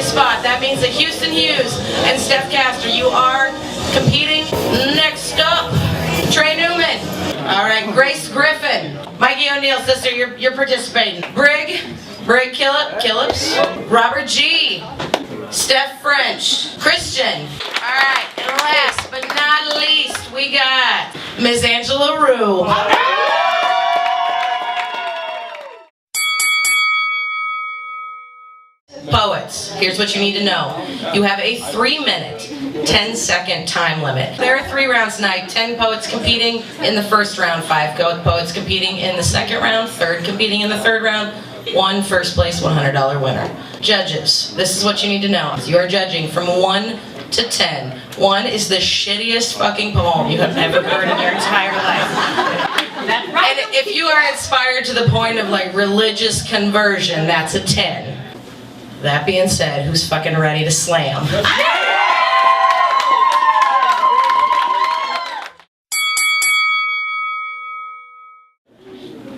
spot. That means that Houston Hughes and Steph Castor, you are competing. Next up, Trey Newman. All right, Grace Griffin. Mikey O'Neill, sister, you're participating. Brig Killips. Robert G. Steph French. Christian. All right, and last but not least, we got Ms. Angela Rue. Poets, here's what you need to know. You have a 3-minute, 10-second time limit. There are 3 rounds tonight, 10 poets competing in the first round, 5 poets competing in the second round, 3rd competing in the third round, 1 first place $100 winner. Judges, this is what you need to know. You are judging from 1 to 10. 1 is the shittiest fucking poem you have ever heard in your entire life. And if you are inspired to the point of like religious conversion, that's a 10. That being said, who's fucking ready to slam?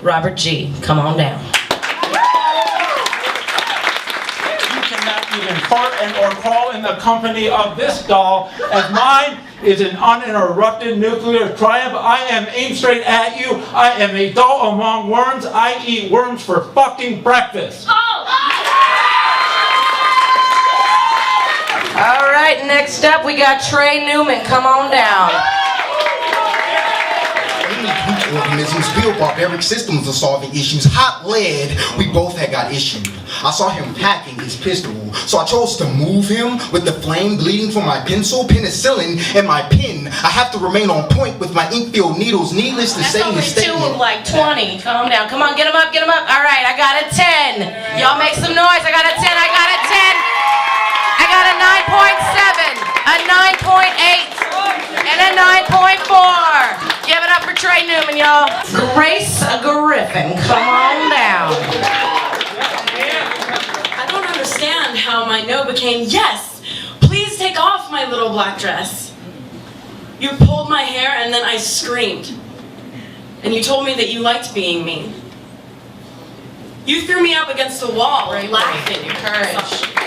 Robert G, come on down. You cannot even fart and or crawl in the company of this doll, as mine is an uninterrupted nuclear triumph. I am aimed straight at you. I am a doll among worms. I eat worms for fucking breakfast. All right, next up we got Trey Newman. Come on down. Organisms build barbaric systems of solving issues. Hot lead, we both had got issued. I saw him packing his pistol, so I chose to move him with the flame bleeding from my pencil, penicillin, and my pen. I have to remain on point with my ink-filled needles. Needless to say, his statement. That's only 2 of like 20. Calm down. Come on, get him up, get him up. All right, I got a 10. Y'all make some noise. I got a 10. I got a 10. I got a 9.7, a 9.8, and a 9.4. Give it up for Trey Newman, y'all. Grace Griffin, come on down. I don't understand how my no became yes. Please take off my little black dress. You pulled my hair and then I screamed. And you told me that you liked being me. You threw me up against the wall, laughing. Courage.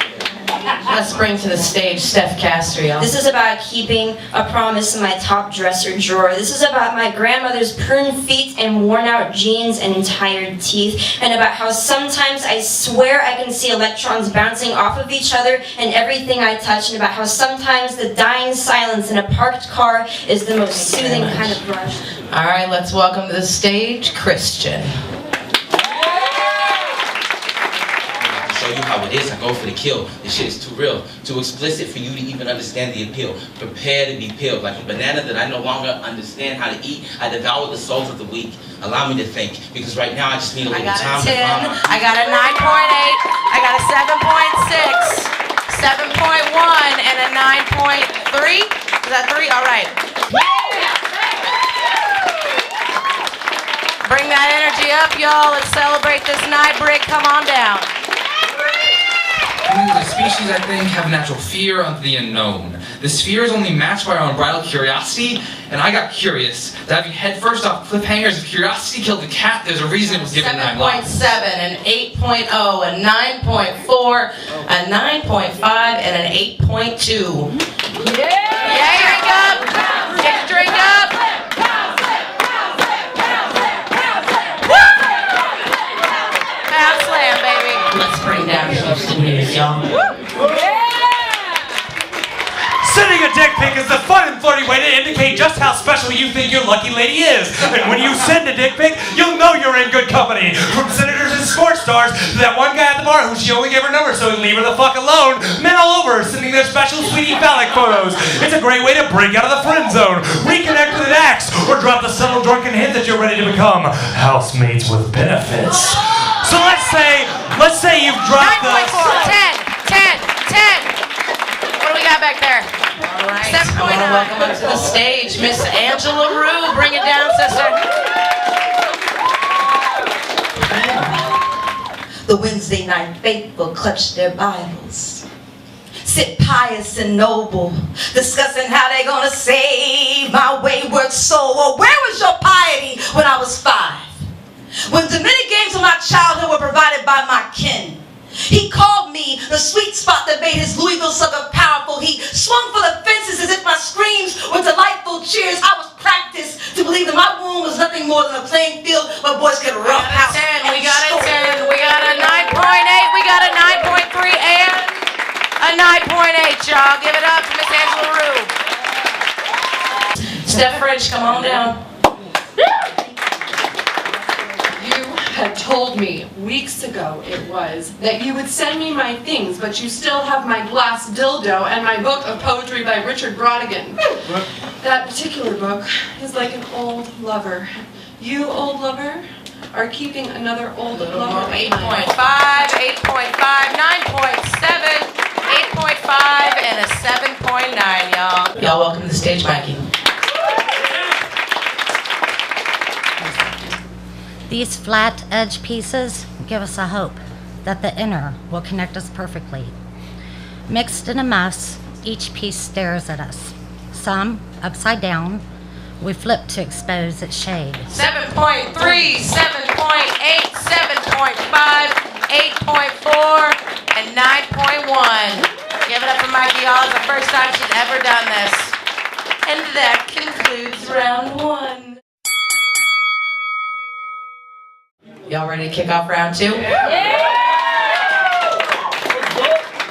Let's bring to the stage Steph Castor, y'all. This is about keeping a promise in my top dresser drawer. This is about my grandmother's pruned feet and worn out jeans and tired teeth. And about how sometimes I swear I can see electrons bouncing off of each other and everything I touch. And about how sometimes the dying silence in a parked car is the most soothing kind of rush. All right, let's welcome to the stage Christian. Show you how it is, I go for the kill. This shit is too real, too explicit for you to even understand the appeal. Prepare to be peeled. Like a banana that I no longer understand how to eat, I devour the souls of the weak. Allow me to think, because right now I just need a little time to find my... I got a 9.8, I got a 7.6, 7.1, and a 9.3. Is that 3? All right. Bring that energy up, y'all. Let's celebrate this night. Brig, come on down. We as a species, I think, have a natural fear of the unknown. This fear is only matched by our unbridled curiosity, and I got curious. Diving headfirst off cliffhangers of curiosity killed the cat. There's a reason it was given 9 lives. 7.7, an 8.0, a 9.4, a 9.5, and an 8.2. Yeah, drink up! Get your drink up! Pound slam, baby. Let's bring down Houston Hughes, y'all. Sending a dick pic is the fun and flirty way to indicate just how special you think your lucky lady is. And when you send a dick pic, you'll know you're in good company. From senators and sports stars to that one guy at the bar who she only gave her number so he'd leave her the fuck alone. Men all over are sending their special sweetie phallic photos. It's a great way to break out of the friend zone, reconnect with an ex, or drop the subtle drunken hint that you're ready to become housemates with benefits. So let's say you've dropped 9.4, 10. What do we got back there? All right, I want to welcome up to the stage Miss Angela Rue. Bring it down, sister. The Wednesday night faithful clutch their Bibles, sit pious and noble, discussing how they're gonna save my wayward soul. Well, where was your piety when I was 5? When the many games of my childhood were provided by my kin, He called me the sweet spot that made his Louisville sucker powerful. He swung for the fences as if my screams were delightful cheers. I was practiced to believe that my womb was nothing more than a playing field where boys could rough house. We got a 10, we got a 9.8, we got a 9.3, and a 9.8, y'all. Give it up to Miss Angela Rue. Steph Fridge, come on down. You had told me weeks ago it was that you would send me my things, but you still have my glass dildo and my book of poetry by Richard Brodigan. That particular book is like an old lover. You, old lover, are keeping another old lover. 8.5, 8.5, 9.7, 8.5, and a 7.9, y'all. Y'all welcome to the stage, Mikey. These flat edge pieces give us a hope that the inner will connect us perfectly. Mixed in a mess, each piece stares at us. Some upside down, we flip to expose its shade. 7.3, 7.8, 7.5, 8.4, and 9.1. Give it up for Mikey Hall. It's the first time she's ever done this. And that concludes round 1. Y'all ready to kick off round 2?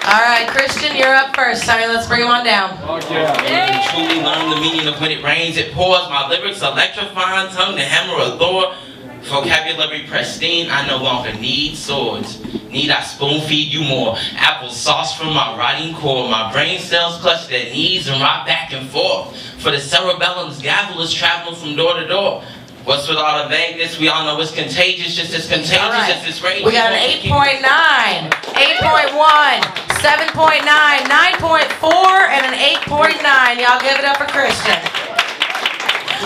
All right, Christian, you're up first. Sonny, let's bring him on down. Truly learn the meaning of when it rains, it pours. My lyrics electrifying, tongue the hammer of Thor. Vocabulary pristine, I no longer need swords. Need I spoon feed you more? Applesauce from my writing core. My brain cells clutch their knees and rock back and forth. For the cerebellum's gavel is traveling from door to door. What's with all the vagueness? We all know it's contagious, just as contagious as this rage. We got an 8.9, 8.1, 7.9, 9.4, and an 8.9. Y'all give it up for Christian.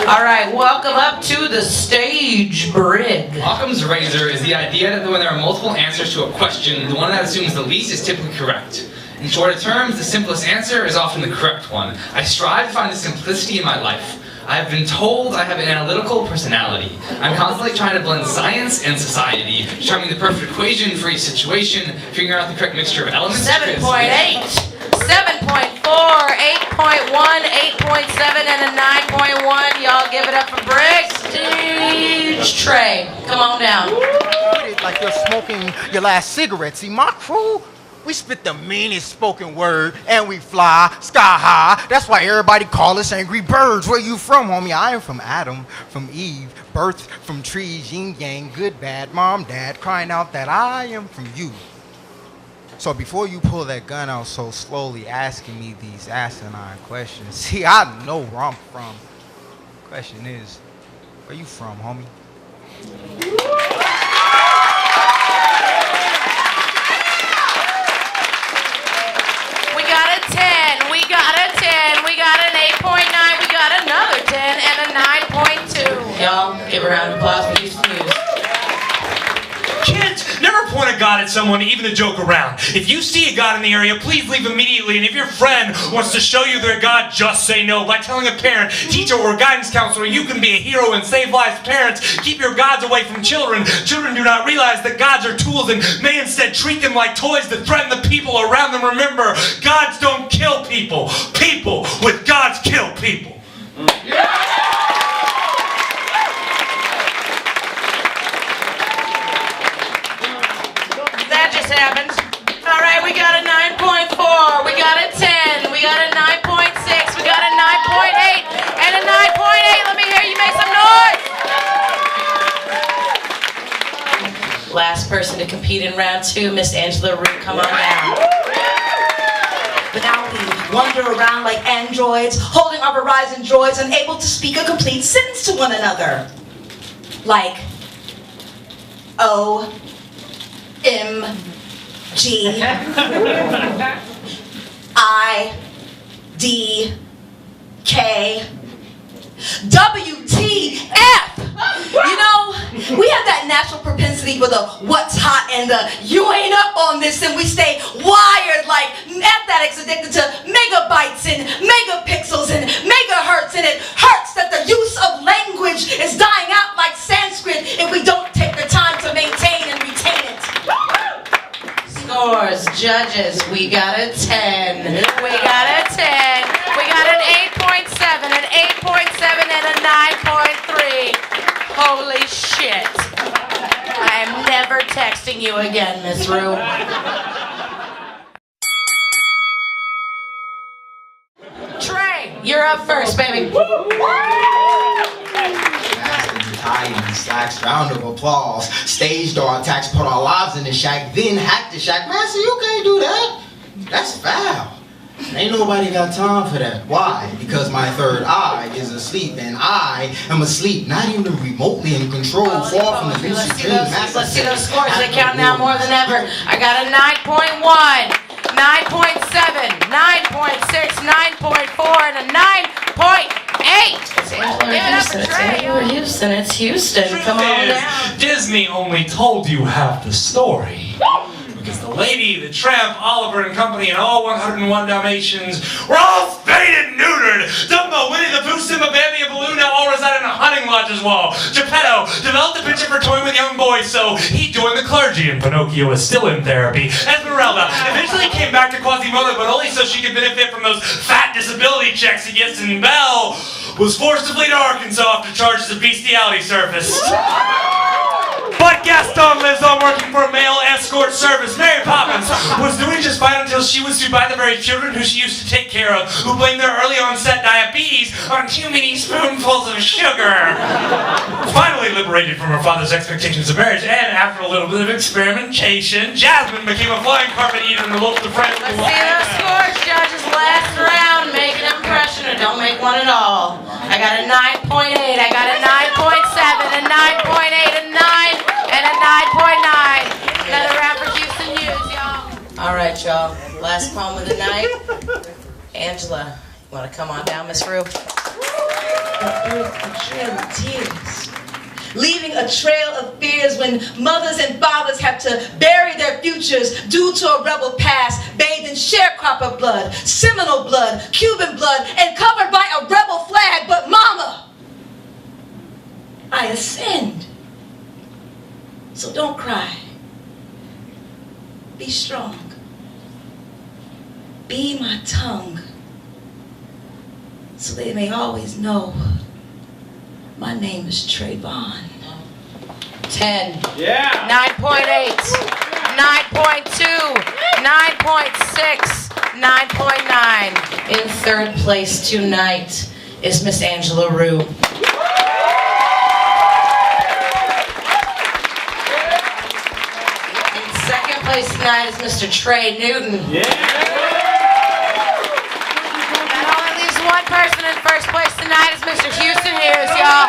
All right, welcome up to the stage, Brig. Occam's razor is the idea that when there are multiple answers to a question, the one that assumes the least is typically correct. In shorter terms, the simplest answer is often the correct one. I strive to find the simplicity in my life. I have been told I have an analytical personality. I'm constantly trying to blend science and society, determining the perfect equation for each situation, figuring out the correct mixture of elements. 7.8, 7.4, 8.1, 8.7, and a 9.1. Y'all give it up for Brig. Stage Trey, come on down. Like you're smoking your last cigarette. See, my crew, we spit the meanest spoken word, and we fly sky high. That's why everybody call us angry birds. Where you from, homie? I am from Adam, from Eve, birth from trees, yin yang, good, bad, mom, dad, crying out that I am from you. So before you pull that gun out so slowly, asking me these asinine questions, see, I know where I'm from. Question is, where you from, homie? We got a 10, we got a 10, we got an 8.9, we got another 10, and a 9.2. Y'all, give a round of applause for Houston News. Kids, never point a God at someone, even to joke around. If you see a God in the area, please leave immediately. And if your friend wants to show you their God, just say no. By telling a parent, teacher, or guidance counselor, you can be a hero and save lives. Parents, keep your gods away from children. Children do not realize that gods are tools and may instead treat them like toys that threaten the people around them. Remember, gods don't kill people. People with gods kill people. That just happened. All right, we got a 9.4, we got a 10, we got a 9.6, we got a 9.8, and a 9.8. Let me hear you make some noise. Last person to compete in round 2, Miss Angela Rue, come on down. But now we wander around like androids, holding our Verizon droids, unable to speak a complete sentence to one another. Like, O-M-G, I-D-K, WTF! You know, we have that natural propensity for the what's hot and the you ain't up on this, and we stay wired like athletics addicted to megabytes and megapixels and megahertz, and it hurts that the use of language is dying out like Sanskrit if we don't take the time to maintain and retain it. Score. judges. We got a 10. We got a 10. We got an 8.7, an 8.7, and a 9.3. Holy shit. I am never texting you again, Miss Rue. Trey, you're up first, baby. Slacks, round of applause. Stage door attacks put our lives in the shack, then hack the shack. Master, you can't do that. That's foul. Ain't nobody got time for that. Why? Because my third eye is asleep, and I am asleep, not even remotely in control, far from the lucid dream. Let's see those scores. They count now more than ever. I got a 9.1, 9.7, 9.6, 9.4, and a 9.8. It's Angela Houston. It's Houston. Come on down. Disney only told you half the story. Because the Lady, the Tramp, Oliver and Company, and all 101 Dalmatians were all spayed and neutered. Dumbo, Winnie the Pooh, Simba, Bambi, and Baloo now all reside in a hunting lodge as well. Geppetto developed a penchant for toying with young boys, so he joined the clergy, and Pinocchio is still in therapy. Esmeralda eventually came back to Quasimodo, but only so she could benefit from those fat disability checks he gets, and Belle was forced to flee to Arkansas after charges of bestiality surfaced. But Gaston lives on working for a male escort service. Mary Poppins was doing just fine until she was sued by the very children who she used to take care of, who blamed their early onset diabetes on too many spoonfuls of sugar. Finally liberated from her father's expectations of marriage, and after a little bit of experimentation, Jasmine became a flying carpet eater and eloped to France. Let's see those scores, judges. Last round. Make an impression or don't make one at all. I got a 9.8. I got a 9.7, a 9.8, a 9, and a 9.9. Another round for Houston Hughes, y'all. All right, y'all. Last poem of the night. Angela, you want to come on down, Miss Rue? A trail of tears. Leaving a trail of fears when mothers and fathers have to bury their futures due to a rebel past, bathed in sharecropper blood, Seminole blood, Cuban blood, and covered by a rebel flag. But mama, I ascend. So don't cry. Be strong. Be my tongue, so they may always know my name is Trayvon. 10. Yeah. 9.8. 9.2. 9.6. 9.9. In third place tonight is Miss Angela Rue. In second place tonight is Mr. Trey Newton. Yeah. That only leaves one person in first place tonight is Mr. Houston Hughes, y'all.